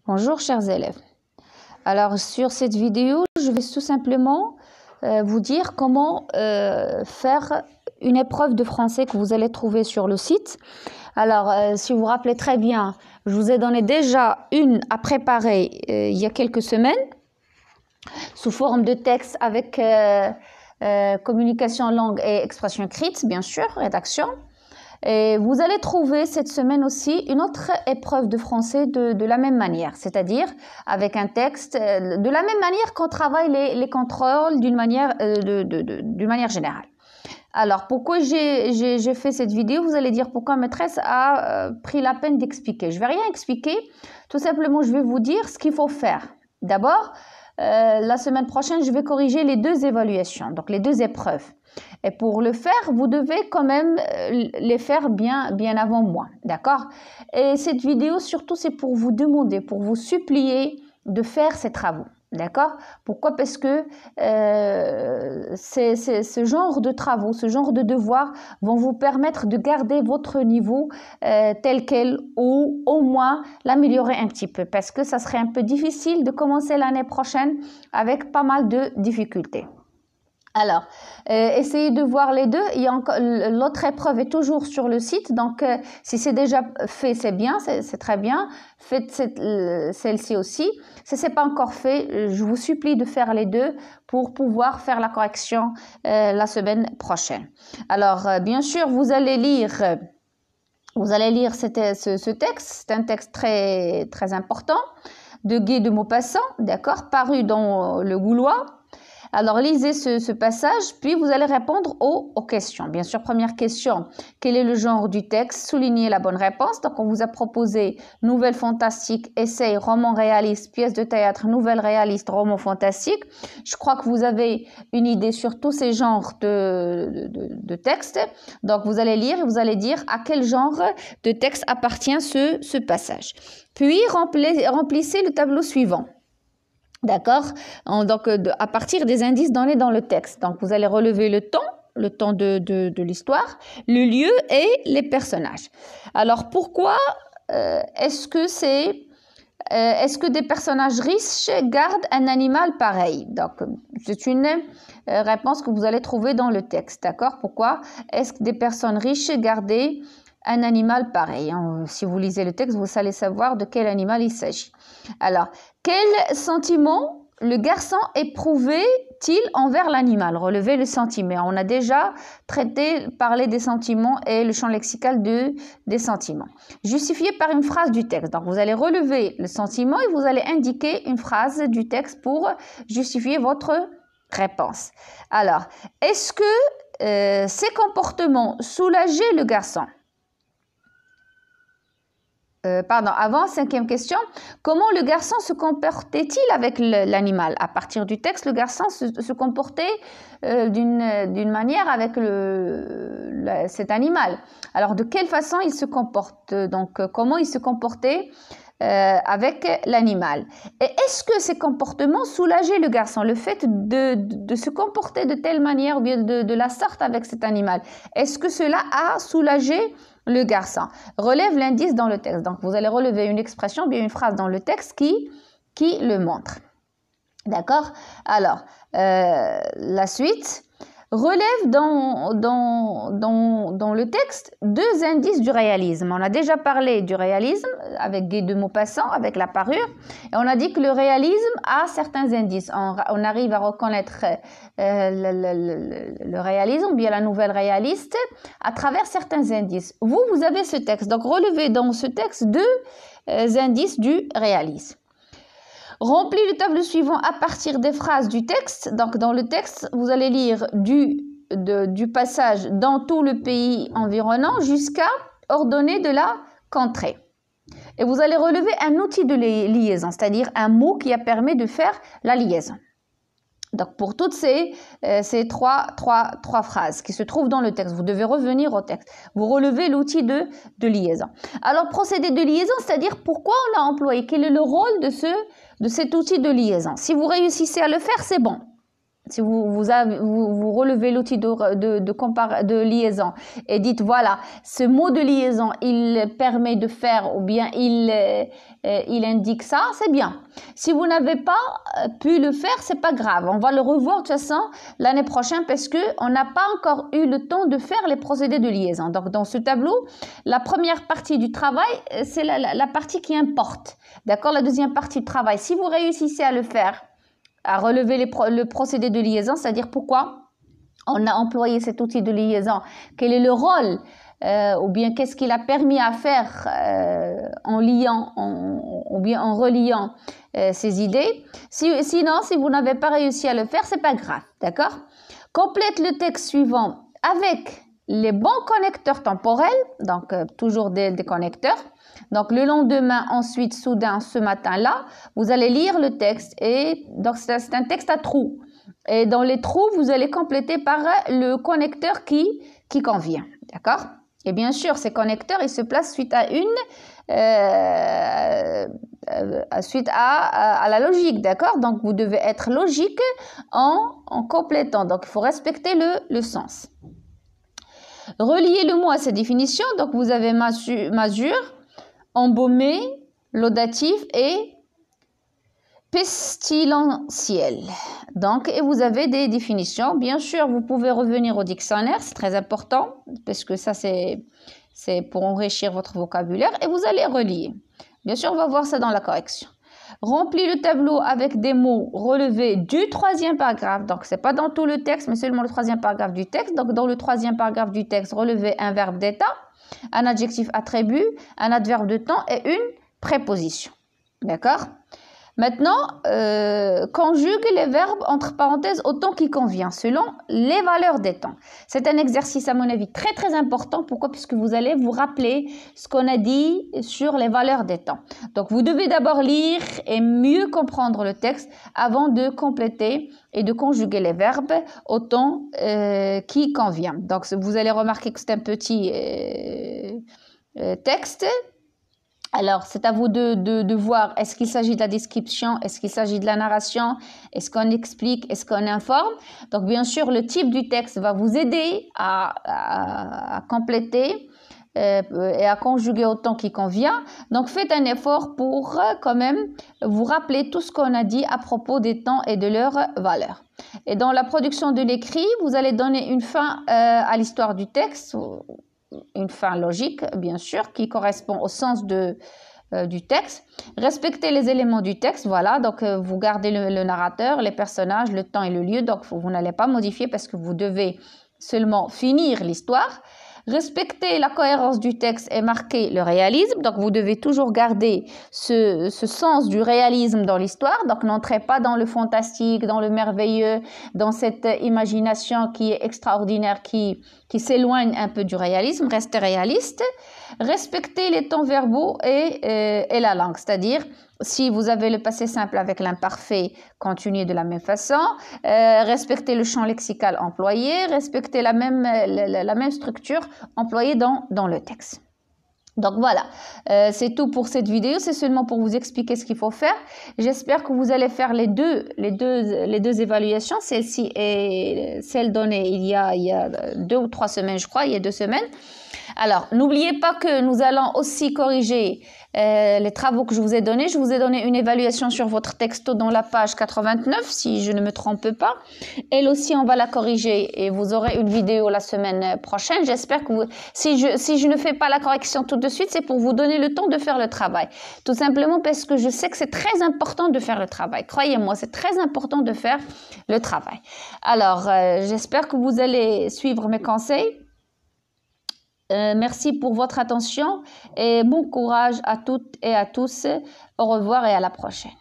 Bonjour chers élèves. Alors sur cette vidéo, je vais tout simplement vous dire comment faire une épreuve de français que vous allez trouver sur le site. Alors si vous vous rappelez très bien, je vous ai donné déjà une à préparer il y a quelques semaines sous forme de texte avec communication langue et expression écrite, bien sûr, rédaction. Et vous allez trouver cette semaine aussi une autre épreuve de français de la même manière, c'est-à-dire avec un texte, de la même manière qu'on travaille les contrôles d'une manière générale. Alors, pourquoi j'ai fait cette vidéo? Vous allez dire pourquoi maîtresse a pris la peine d'expliquer. Je ne vais rien expliquer, tout simplement je vais vous dire ce qu'il faut faire. D'abord, la semaine prochaine, je vais corriger les deux évaluations, donc les deux épreuves. Et pour le faire, vous devez quand même les faire bien avant moi, d'accord? Et cette vidéo, surtout, c'est pour vous demander, pour vous supplier de faire ces travaux, d'accord? Pourquoi? Parce que ce genre de travaux, ce genre de devoirs vont vous permettre de garder votre niveau tel quel ou au moins l'améliorer un petit peu, parce que ça serait un peu difficile de commencer l'année prochaine avec pas mal de difficultés. Alors, essayez de voir les deux. L'autre épreuve est toujours sur le site, donc si c'est déjà fait, c'est bien, c'est très bien. Faites celle-ci aussi. Si ce n'est pas encore fait, je vous supplie de faire les deux pour pouvoir faire la correction la semaine prochaine. Alors, bien sûr, vous allez lire ce texte. C'est un texte très important de Guy de Maupassant, d'accord, paru dans Le Gaulois. Alors, lisez ce passage, puis vous allez répondre aux questions. Bien sûr, première question, quel est le genre du texte? Soulignez la bonne réponse. Donc, on vous a proposé nouvelle fantastique, essai, roman réaliste, pièce de théâtre, nouvelle réaliste, roman fantastique. Je crois que vous avez une idée sur tous ces genres de textes. Donc, vous allez lire et vous allez dire à quel genre de texte appartient ce passage. Puis, remplissez le tableau suivant. D'accord? Donc, à partir des indices donnés dans le texte. Donc, vous allez relever le temps de l'histoire, le lieu et les personnages. Alors, pourquoi est-ce que des personnages riches gardent un animal pareil? Donc, c'est une réponse que vous allez trouver dans le texte. D'accord? Pourquoi est-ce que des personnes riches gardaient un animal pareil? Si vous lisez le texte, vous allez savoir de quel animal il s'agit. Alors, quel sentiment le garçon éprouvait-il envers l'animal? Relevez le sentiment. On a déjà parlé des sentiments et le champ lexical des sentiments. Justifié par une phrase du texte. Donc, vous allez relever le sentiment et vous allez indiquer une phrase du texte pour justifier votre réponse. Alors, est-ce que ces comportements soulageaient le garçon? Avant, cinquième question, comment le garçon se comportait-il avec l'animal? À partir du texte, le garçon se comportait d'une manière avec cet animal. Alors, de quelle façon il se comporte? Donc, comment il se comportait avec l'animal? Et est-ce que ces comportements soulageaient le garçon? Le fait de se comporter de telle manière ou bien de la sorte avec cet animal, est-ce que cela a soulagé le garçon? Relève l'indice dans le texte. Donc, vous allez relever une expression, bien une phrase dans le texte qui le montre. D'accord? Alors, la suite. Relève dans le texte deux indices du réalisme. On a déjà parlé du réalisme avec Guy de Maupassant, avec la parure. Et on a dit que le réalisme a certains indices. On arrive à reconnaître le réalisme, bien la nouvelle réaliste, à travers certains indices. Vous avez ce texte. Donc, relevez dans ce texte deux indices du réalisme. Remplis le tableau suivant à partir des phrases du texte. Donc, dans le texte, vous allez lire du passage dans tout le pays environnant jusqu'à ordonner de la contrée. Et vous allez relever un outil de liaison, c'est-à-dire un mot qui a permis de faire la liaison. Donc, pour toutes ces trois phrases qui se trouvent dans le texte, vous devez revenir au texte. Vous relevez l'outil de liaison. Alors, procédé de liaison, c'est-à-dire pourquoi on l'a employé, quel est le rôle de cet outil de liaison. Si vous réussissez à le faire, c'est bon. si vous relevez l'outil de liaison et dites voilà, ce mot de liaison il permet de faire ou bien il indique ça, c'est bien. Si vous n'avez pas pu le faire, c'est pas grave. On va le revoir de toute façon l'année prochaine parce que on n'a pas encore eu le temps de faire les procédés de liaison. Donc dans ce tableau, la première partie du travail, c'est la partie qui importe. D'accord? La deuxième partie du travail, si vous réussissez à le faire, à relever le procédé de liaison, c'est-à-dire pourquoi on a employé cet outil de liaison, quel est le rôle ou bien qu'est-ce qu'il a permis à faire en liant ou bien en reliant ces idées. Sinon, si vous n'avez pas réussi à le faire, c'est pas grave, d'accord? Complète le texte suivant avec les bons connecteurs temporels, donc toujours des connecteurs. Donc le lendemain, ensuite, soudain, ce matin-là, vous allez lire le texte et donc c'est un texte à trous. Et dans les trous, vous allez compléter par le connecteur qui convient, d'accord? Et bien sûr, ces connecteurs, ils se placent suite à à la logique, d'accord? Donc vous devez être logique en complétant. Donc il faut respecter le sens. Reliez le mot à sa définition. Donc vous avez masure, embaumé, laudatif et pestilentiel. Donc, et vous avez des définitions. Bien sûr, vous pouvez revenir au dictionnaire, c'est très important parce que ça, c'est pour enrichir votre vocabulaire et vous allez relier. Bien sûr, on va voir ça dans la correction. Remplis le tableau avec des mots relevés du troisième paragraphe. Donc, c'est pas dans tout le texte, mais seulement le troisième paragraphe du texte. Donc, dans le troisième paragraphe du texte, relevez un verbe d'état, un adjectif attribut, un adverbe de temps et une préposition. D'accord? Maintenant, conjugue les verbes entre parenthèses au temps qui convient, selon les valeurs des temps. C'est un exercice, à mon avis, très très important. Pourquoi? Puisque vous allez vous rappeler ce qu'on a dit sur les valeurs des temps. Donc, vous devez d'abord lire et mieux comprendre le texte avant de compléter et de conjuguer les verbes au temps qui convient. Donc, vous allez remarquer que c'est un petit texte. Alors, c'est à vous de voir, est-ce qu'il s'agit de la description, est-ce qu'il s'agit de la narration, est-ce qu'on explique, est-ce qu'on informe. Donc, bien sûr, le type du texte va vous aider à compléter et à conjuguer au temps qui convient. Donc, faites un effort pour quand même vous rappeler tout ce qu'on a dit à propos des temps et de leurs valeurs. Et dans la production de l'écrit, vous allez donner une fin à l'histoire du texte, une fin logique, bien sûr, qui correspond au sens du texte. Respectez les éléments du texte, voilà, donc vous gardez le narrateur, les personnages, le temps et le lieu, donc vous n'allez pas modifier parce que vous devez seulement finir l'histoire. Respectez la cohérence du texte et marquez le réalisme. Donc, vous devez toujours garder ce sens du réalisme dans l'histoire. Donc, n'entrez pas dans le fantastique, dans le merveilleux, dans cette imagination qui est extraordinaire, qui s'éloigne un peu du réalisme. Restez réaliste. Respectez les temps verbaux et la langue, c'est-à-dire si vous avez le passé simple avec l'imparfait, continuez de la même façon. Respectez le champ lexical employé, respectez la même structure employée dans le texte. Donc voilà, c'est tout pour cette vidéo. C'est seulement pour vous expliquer ce qu'il faut faire. J'espère que vous allez faire les deux évaluations. Celle-ci et celle donnée il y a 2 ou 3 semaines, je crois, il y a 2 semaines. Alors, n'oubliez pas que nous allons aussi corriger les travaux que je vous ai donnés. Je vous ai donné une évaluation sur votre texto dans la page 89, si je ne me trompe pas. Elle aussi, on va la corriger et vous aurez une vidéo la semaine prochaine. J'espère que si je ne fais pas la correction tout de suite, c'est pour vous donner le temps de faire le travail. Tout simplement parce que je sais que c'est très important de faire le travail. Croyez-moi, c'est très important de faire le travail. Alors, j'espère que vous allez suivre mes conseils. Merci pour votre attention et bon courage à toutes et à tous. Au revoir et à la prochaine.